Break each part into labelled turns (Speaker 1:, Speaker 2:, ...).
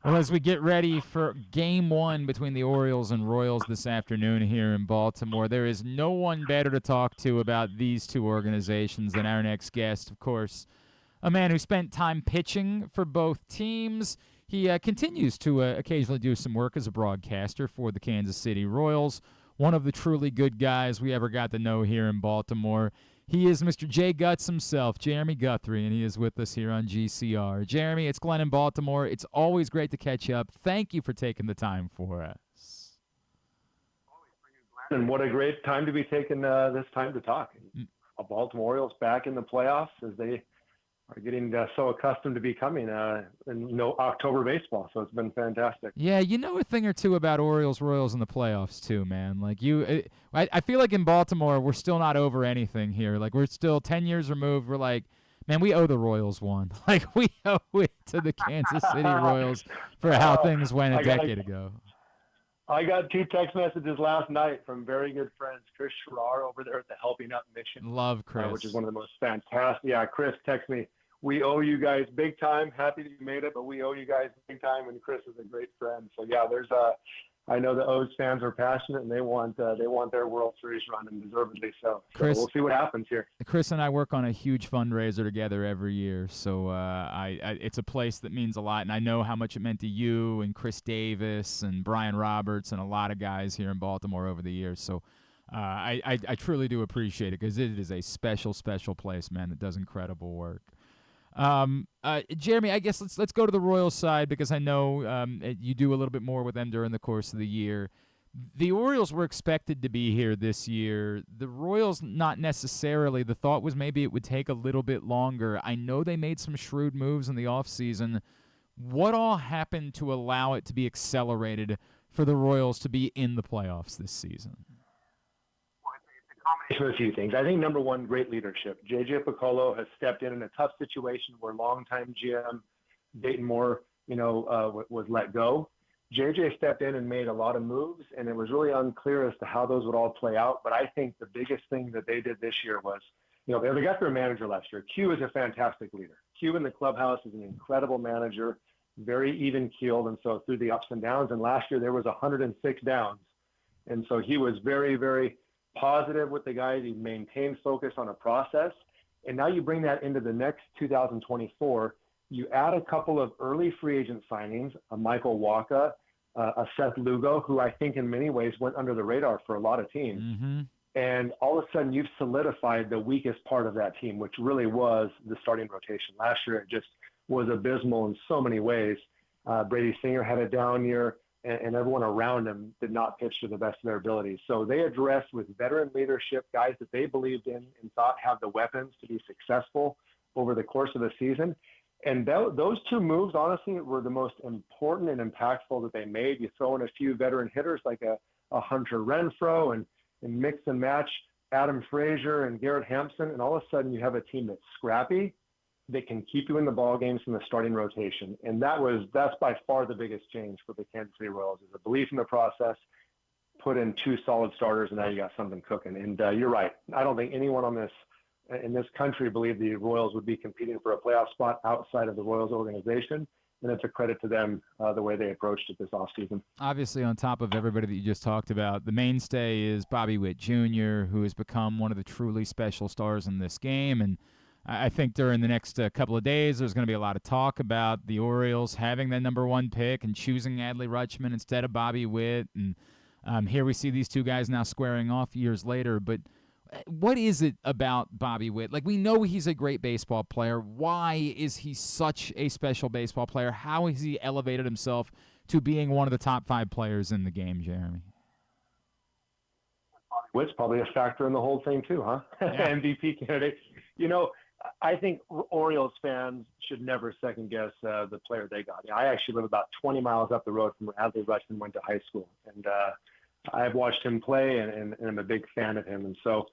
Speaker 1: Well, as we get ready for game one between the Orioles and Royals this afternoon here in Baltimore, there is no one better to talk to about these two organizations than our next guest, of course, a man who spent time pitching for both teams. He continues to occasionally do some work as a broadcaster for the Kansas City Royals, one of the truly good guys we ever got to know here in Baltimore. He is Mr. J. Guts himself, Jeremy Guthrie, and he is with us here on GCR. Jeremy, it's Glenn in Baltimore. It's always great to catch up. Thank you for taking the time for us.
Speaker 2: And what a great time to be taking this time to talk. Baltimore Orioles back in the playoffs as they are getting so accustomed to becoming in October baseball. So it's been fantastic.
Speaker 1: Yeah, you know a thing or two about Orioles, Royals in the playoffs too, man. Like I feel like in Baltimore we're still not over anything here. Like we're still 10 years removed. We're like, man, we owe the Royals one. Like we owe it to the Kansas City Royals for how things went a decade ago.
Speaker 2: I got 2 text messages last night from very good friends, Chris Schrar over there at the Helping Up Mission.
Speaker 1: Love Chris.
Speaker 2: Which is one of the most fantastic. Yeah, Chris texted me, we owe you guys big time. Happy that you made it, but we owe you guys big time. And Chris is a great friend. So yeah, I know the O's fans are passionate and they want their World Series run, and deservedly so.
Speaker 1: Chris,
Speaker 2: we'll see what happens here.
Speaker 1: Chris and I work on a huge fundraiser together every year, so it's a place that means a lot, and I know how much it meant to you and Chris Davis and Brian Roberts and a lot of guys here in Baltimore over the years. So I truly do appreciate it because it is a special, special place, man, that does incredible work. Jeremy, I guess let's go to the Royals side because I know you do a little bit more with them during the course of the year. The Orioles were expected to be here this year. The Royals, not necessarily. The thought was maybe it would take a little bit longer. I know they made some shrewd moves in the offseason. What all happened to allow it to be accelerated for the Royals to be in the playoffs this season?
Speaker 2: A few things. I think number one, great leadership. J.J. Piccolo has stepped in a tough situation where longtime GM Dayton Moore, was let go. J.J. stepped in and made a lot of moves, and it was really unclear as to how those would all play out. But I think the biggest thing that they did this year was, they got their manager last year. Q is a fantastic leader. Q in the clubhouse is an incredible manager, very even-keeled, and so through the ups and downs. And last year there was 106 downs, and so he was very, very positive with the guys. He maintained focus on a process. And now you bring that into the next 2024. You add a couple of early free agent signings, a Michael Wacha, a Seth Lugo, who I think in many ways went under the radar for a lot of teams.
Speaker 1: Mm-hmm.
Speaker 2: And all of a sudden you've solidified the weakest part of that team, which really was the starting rotation. Last year it just was abysmal in so many ways. Brady Singer had a down year, and everyone around him did not pitch to the best of their abilities. So they addressed with veteran leadership, guys that they believed in and thought have the weapons to be successful over the course of the season. And those 2 moves, honestly, were the most important and impactful that they made. You throw in a few veteran hitters like a Hunter Renfroe and mix and match Adam Frazier and Garrett Hampson, and all of a sudden you have a team that's scrappy, that can keep you in the ball games from the starting rotation. And that's by far the biggest change for the Kansas City Royals, is a belief in the process, put in 2 solid starters, and now you got something cooking. And you're right. I don't think anyone in this country believed the Royals would be competing for a playoff spot outside of the Royals organization. And it's a credit to them the way they approached it this offseason.
Speaker 1: Obviously, on top of everybody that you just talked about, the mainstay is Bobby Witt Jr., who has become one of the truly special stars in this game. And I think during the next couple of days, there's going to be a lot of talk about the Orioles having that number 1 pick and choosing Adley Rutschman instead of Bobby Witt. And here we see these 2 guys now squaring off years later. But what is it about Bobby Witt? Like, we know he's a great baseball player. Why is he such a special baseball player? How has he elevated himself to being one of the top 5 players in the game, Jeremy?
Speaker 2: Witt's probably a factor in the whole thing too, huh?
Speaker 1: Yeah.
Speaker 2: MVP candidate. I think Orioles fans should never second guess the player they got. I actually live about 20 miles up the road from where Adley Rutschman went to high school, and I've watched him play, and I'm a big fan of him. And so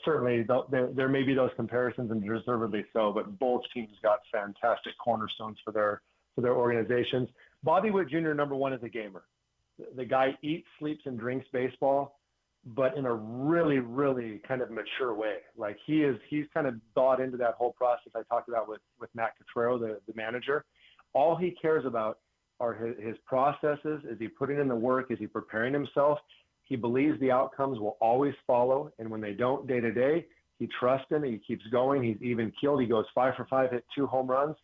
Speaker 2: certainly there may be those comparisons, and deservedly so. But both teams got fantastic cornerstones for their organizations. Bobby Witt Jr. number 1 is a gamer. The guy eats, sleeps, and drinks baseball, but in a really, really kind of mature way. Like he's kind of bought into that whole process I talked about with Matt Catrero, the manager. All he cares about are his processes. Is he putting in the work? Is he preparing himself? He believes the outcomes will always follow. And when they don't day to day, he trusts in it. He keeps going. He's even keeled. He goes 5 for 5, hit 2 home runs.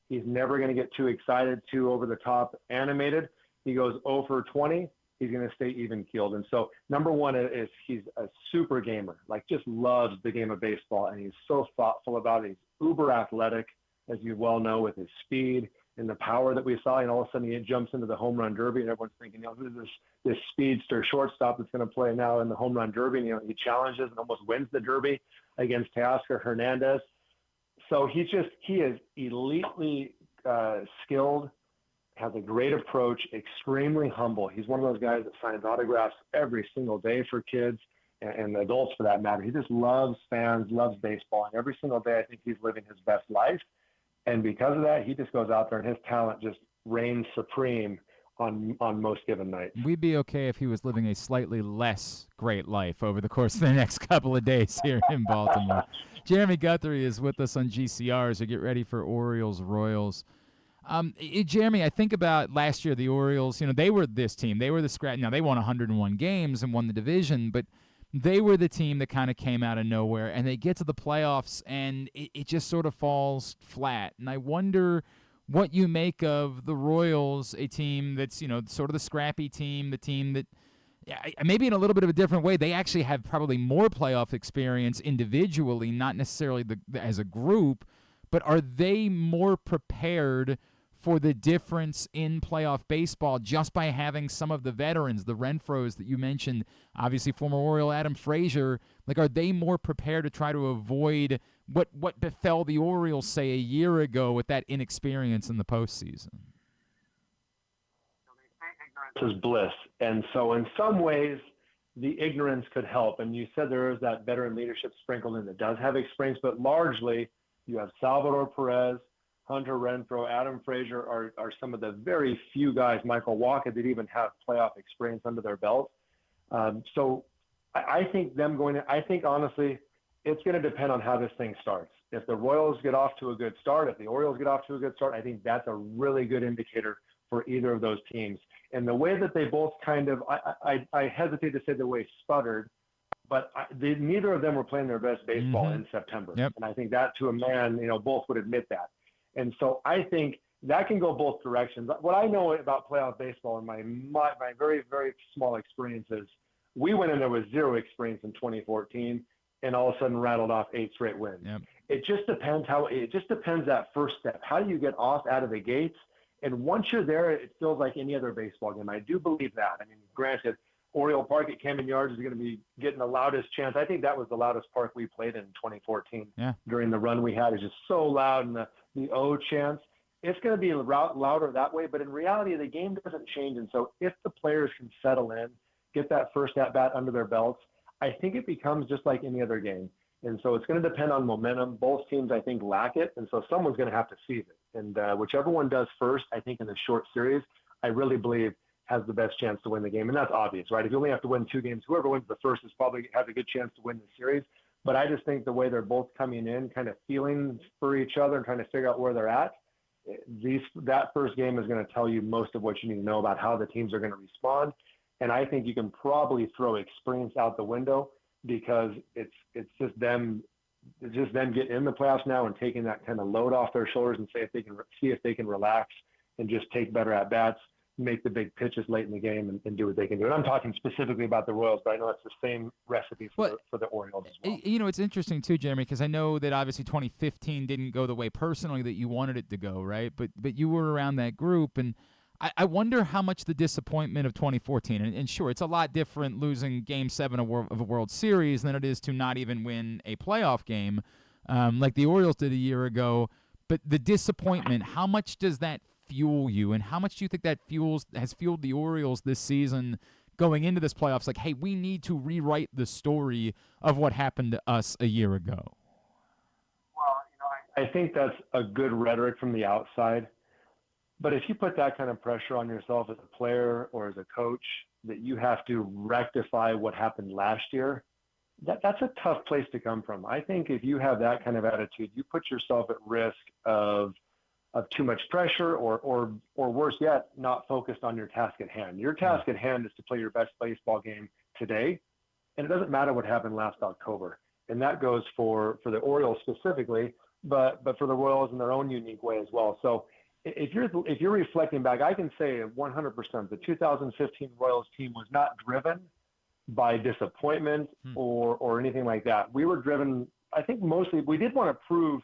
Speaker 2: He's never going to get too excited, too over the top animated. He goes 0 for 20. He's going to stay even keeled. And so number one is he's a super gamer, like just loves the game of baseball. And he's so thoughtful about it. He's uber athletic, as you well know, with his speed and the power that we saw. And all of a sudden he jumps into the home run derby and everyone's thinking, who's this speedster shortstop that's going to play now in the home run derby? And, he challenges and almost wins the derby against Teoscar Hernandez. So he is elitely skilled, has a great approach, extremely humble. He's one of those guys that signs autographs every single day for kids and adults for that matter. He just loves fans, loves baseball. And every single day, I think he's living his best life. And because of that, he just goes out there and his talent just reigns supreme on most given nights.
Speaker 1: We'd be okay if he was living a slightly less great life over the course of the next couple of days here in Baltimore. Jeremy Guthrie is with us on GCR as we get ready for Orioles Royals. Jeremy, I think about last year, the Orioles, they were this team. They were the scratch. Now, they won 101 games and won the division, but they were the team that kind of came out of nowhere, and they get to the playoffs, and it just sort of falls flat. And I wonder what you make of the Royals, a team that's, sort of the scrappy team, the team that, maybe in a little bit of a different way, they actually have probably more playoff experience individually, not necessarily as a group, but are they more prepared for the difference in playoff baseball just by having some of the veterans, the Renfroes that you mentioned, obviously former Oriole Adam Frazier, like are they more prepared to try to avoid what befell the Orioles, say, a year ago with that inexperience in the postseason?
Speaker 2: Ignorance is bliss. And so in some ways, the ignorance could help. And you said there is that veteran leadership sprinkled in that does have experience, but largely you have Salvador Perez, Hunter Renfroe, Adam Frazier are some of the very few guys, Michael Wacha, that even have playoff experience under their belt. So I think honestly, it's going to depend on how this thing starts. If the Royals get off to a good start, if the Orioles get off to a good start, I think that's a really good indicator for either of those teams. And the way that they both kind of, I hesitate to say the way sputtered, but neither of them were playing their best baseball in September.
Speaker 1: Yep.
Speaker 2: And I think that to a man, both would admit that. And so I think that can go both directions. What I know about playoff baseball in my very, very small experiences, we went in there with zero experience in 2014 and all of a sudden rattled off 8 straight wins.
Speaker 1: Yep.
Speaker 2: It just depends that first step. How do you get off out of the gates? And once you're there, it feels like any other baseball game. I do believe that. I mean, granted, Oriole Park at Camden Yards is going to be getting the loudest chants. I think that was the loudest park we played in 2014 during the run we had. It's just so loud, and the O chants. It's going to be louder that way, but in reality, the game doesn't change. And so if the players can settle in, get that first at-bat under their belts, I think it becomes just like any other game. And so it's going to depend on momentum. Both teams, I think, lack it. And so someone's going to have to seize it. And whichever one does first, I think in the short series, I really believe has the best chance to win the game. And that's obvious, right? If you only have to win 2 games, whoever wins the first is probably has a good chance to win the series. But I just think the way they're both coming in, kind of feeling for each other and trying to figure out where they're at, that first game is going to tell you most of what you need to know about how the teams are going to respond. And I think you can probably throw experience out the window because it's just them getting in the playoffs now and taking that kind of load off their shoulders and see if they can relax and just take better at bats, make the big pitches late in the game and do what they can do. And I'm talking specifically about the Royals, but I know that's the same recipe for the Orioles as well.
Speaker 1: It's interesting too, Jeremy, because I know that obviously 2015 didn't go the way personally that you wanted it to go, right? But you were around that group, and I wonder how much the disappointment of 2014, and sure, it's a lot different losing Game 7 of a World Series than it is to not even win a playoff game like the Orioles did a year ago. But the disappointment, how much does that fuel you, and how much do you think that has fueled the Orioles this season going into this playoffs? Like, hey, we need to rewrite the story of what happened to us a year ago.
Speaker 2: Well, I think that's a good rhetoric from the outside. But if you put that kind of pressure on yourself as a player or as a coach that you have to rectify what happened last year, that's a tough place to come from. I think if you have that kind of attitude, you put yourself at risk of of too much pressure, or worse yet, not focused on your task at hand. Your task at hand is to play your best baseball game today, and it doesn't matter what happened last October. And that goes for the Orioles specifically, but for the Royals in their own unique way as well. So if you're reflecting back, I can say 100% the 2015 Royals team was not driven by disappointment or anything like that. We were driven, I think mostly, we did want to prove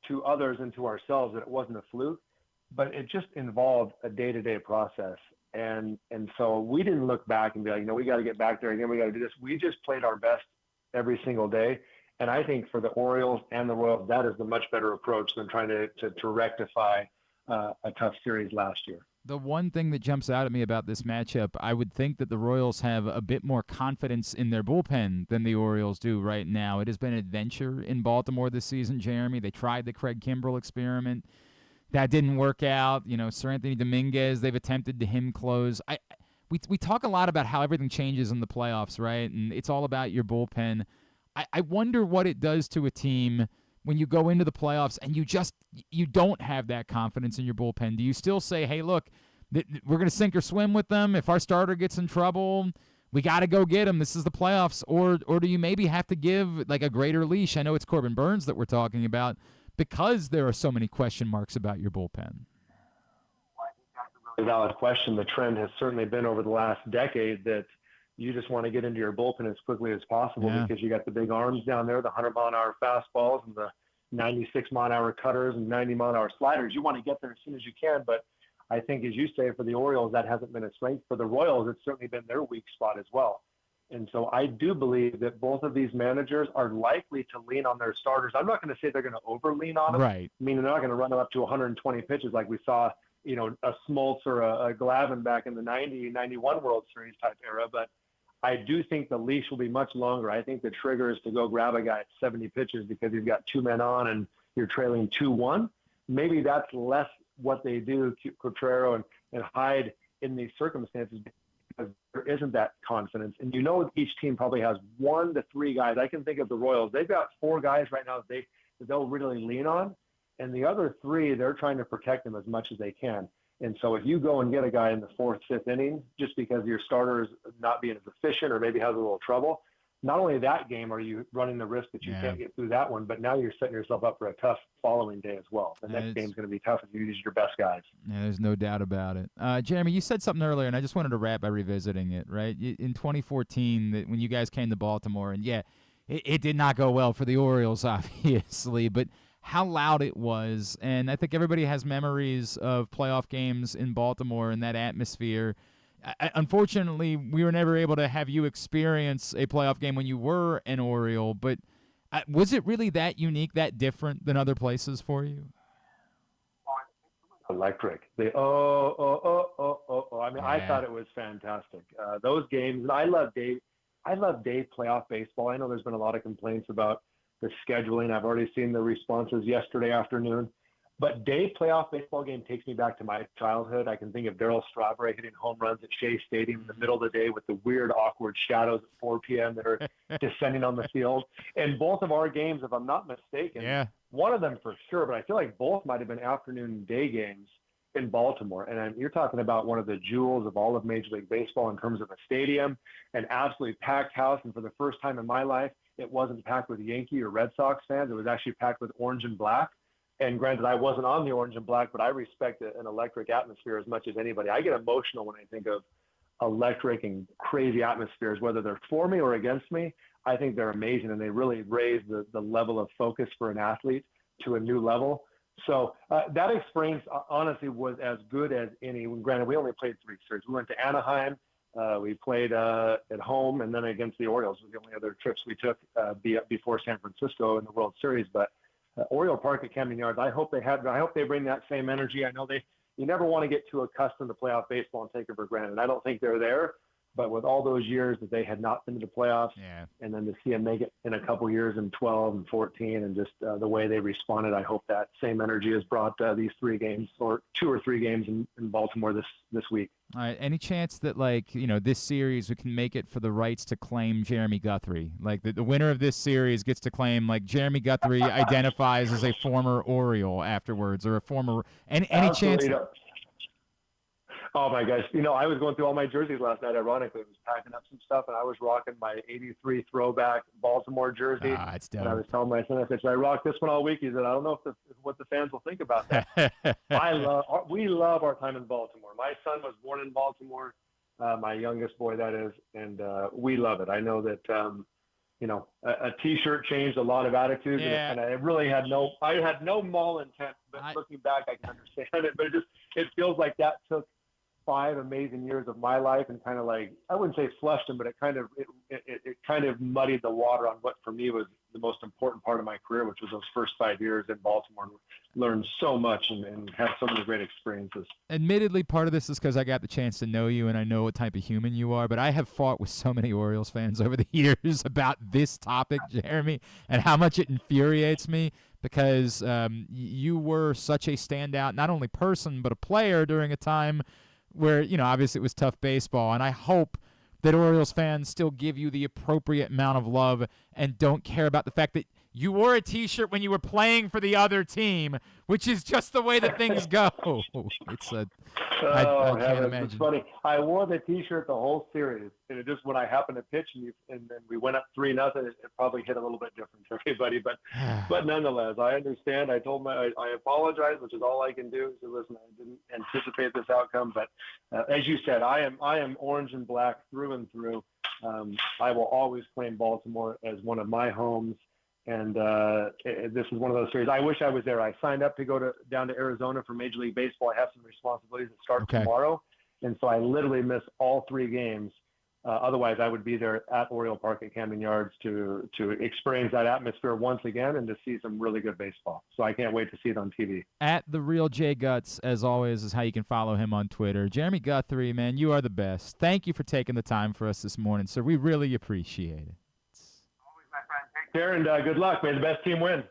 Speaker 2: to others and to ourselves that it wasn't a fluke, but it just involved a day-to-day process. And so we didn't look back and be like, we got to get back there again. We got to do this. We just played our best every single day. And I think for the Orioles and the Royals, that is the much better approach than trying to rectify a tough series last year.
Speaker 1: The one thing that jumps out at me about this matchup, I would think that the Royals have a bit more confidence in their bullpen than the Orioles do right now. It has been an adventure in Baltimore this season, Jeremy. They tried the Craig Kimbrell experiment. That didn't work out. Sir Anthony Dominguez, they've attempted to him close. We talk a lot about how everything changes in the playoffs, right? And it's all about your bullpen. I wonder what it does to a team when you go into the playoffs and you don't have that confidence in your bullpen. Do you still say, hey, look, we're going to sink or swim with them? If our starter gets in trouble, we got to go get him. This is the playoffs. Or do you maybe have to give like a greater leash? I know it's Corbin Burnes that we're talking about because there are so many question marks about your bullpen.
Speaker 2: A valid question. The trend has certainly been over the last decade that you just want to get into your bullpen as quickly as possible because you got the big arms down there, the 100-mile-an-hour fastballs and the 96-mile-an-hour cutters and 90-mile-an-hour sliders. You want to get there as soon as you can. But I think, as you say, for the Orioles, that hasn't been a strength. For the Royals, it's certainly been their weak spot as well. And so I do believe that both of these managers are likely to lean on their starters. I'm not going to say they're going to over-lean on them.
Speaker 1: Right.
Speaker 2: Meaning they're not going to run them up to 120 pitches like we saw, a Smoltz or a Glavine back in the 90-91 World Series type era. But I do think the leash will be much longer. I think the trigger is to go grab a guy at 70 pitches because he's got two men on and you're trailing 2-1. Maybe that's less what they do, Cotrero and Hyde, in these circumstances, because there isn't that confidence. And each team probably has 1 to 3 guys. I can think of the Royals. They've got 4 guys right now that they'll really lean on. And the other 3, they're trying to protect them as much as they can. And so if you go and get a guy in the 4th, 5th inning, just because your starter is not being as efficient or maybe has a little trouble, not only that game are you running the risk that you can't get through that one, but now you're setting yourself up for a tough following day as well. The next game's going to be tough if you use your best guys.
Speaker 1: Yeah, there's no doubt about it. Jeremy, you said something earlier, and I just wanted to wrap by revisiting it, right? In 2014, when you guys came to Baltimore, and it did not go well for the Orioles, obviously, but how loud it was. And I think everybody has memories of playoff games in Baltimore and that atmosphere. Unfortunately, we were never able to have you experience a playoff game when you were an Oriole, but was it really that unique, that different than other places for you?
Speaker 2: Electric. I mean, I thought it was fantastic. Those games, and I love day playoff baseball. I know there's been a lot of complaints about the scheduling. I've already seen the responses yesterday afternoon. But day playoff baseball game takes me back to my childhood. I can think of Darryl Strawberry hitting home runs at Shea Stadium in the middle of the day with the weird, awkward shadows at 4 p.m. that are descending on the field. And both of our games, if I'm not mistaken, one of them for sure, but I feel like both might have been afternoon day games in Baltimore. And you're talking about one of the jewels of all of Major League Baseball in terms of a stadium, an absolutely packed house. And for the first time in my life, it wasn't packed with Yankee or Red Sox fans. It was actually packed with orange and black. And granted, I wasn't on the orange and black, but I respect an electric atmosphere as much as anybody. I get emotional when I think of electric and crazy atmospheres, whether they're for me or against me. I think they're amazing, and they really raise the level of focus for an athlete to a new level. So that experience, honestly, was as good as any. Granted, we only played 3 series. We went to Anaheim. We played at home, and then against the Orioles was the only other trips we took before San Francisco in the World Series. But Oriole Park at Camden Yards, I hope they bring that same energy. I know you never want to get too accustomed to playoff baseball and take it for granted. I don't think they're there, But with all those years that they had not been to the playoffs,
Speaker 1: Yeah.
Speaker 2: and then to see them make it in a couple years in 12 and 14, and just the way they responded, I hope that same energy has brought these 3 games or 2 or 3 games in Baltimore this week.
Speaker 1: All right. Any chance that, like, this series we can make it for the rights to claim Jeremy Guthrie? Like, the winner of this series gets to claim, like, Jeremy Guthrie identifies as a former Oriole afterwards, or a former any chance?
Speaker 2: Oh my gosh! I was going through all my jerseys last night. Ironically, I was packing up some stuff, and I was rocking my '83 throwback Baltimore jersey.
Speaker 1: It's dope.
Speaker 2: And I was telling my son, I said, "Should I rock this one all week?" He said, "I don't know what the fans will think about that." We love our time in Baltimore. My son was born in Baltimore, my youngest boy, that is, and we love it. I know that a T-shirt changed a lot of attitudes, and I really had no mal intent. But looking back, I can understand it. But it feels like that took 5 amazing years of my life and kind of, like, I wouldn't say flushed them, but it kind of muddied the water on what for me was the most important part of my career, which was those first 5 years in Baltimore. Learned so much and had so many great experiences.
Speaker 1: Admittedly, part of this is because I got the chance to know you and I know what type of human you are, but I have fought with so many Orioles fans over the years about this topic, Jeremy, and how much it infuriates me, because you were such a standout, not only person, but a player during a time where, obviously it was tough baseball. And I hope that Orioles fans still give you the appropriate amount of love and don't care about the fact that you wore a T-shirt when you were playing for the other team, which is just the way that things go. I can't imagine.
Speaker 2: It's funny. I wore the T-shirt the whole series, and it just, when I happened to pitch and then we went up 3-0, it probably hit a little bit different to everybody. But nonetheless, I understand. I told I apologize, which is all I can do. So listen, I didn't anticipate this outcome, but as you said, I am orange and black through and through. I will always claim Baltimore as one of my homes. And this is one of those series. I wish I was there. I signed up to go down to Arizona for Major League Baseball. I have some responsibilities that start tomorrow, and so I literally miss all 3 games. Otherwise, I would be there at Oriole Park at Camden Yards to experience that atmosphere once again and to see some really good baseball. So I can't wait to see it on TV.
Speaker 1: At The Real J Guts, as always, is how you can follow him on Twitter. Jeremy Guthrie, man, you are the best. Thank you for taking the time for us this morning, sir. We really appreciate it.
Speaker 2: Always, my friend. Take care, and good luck. May the best team win.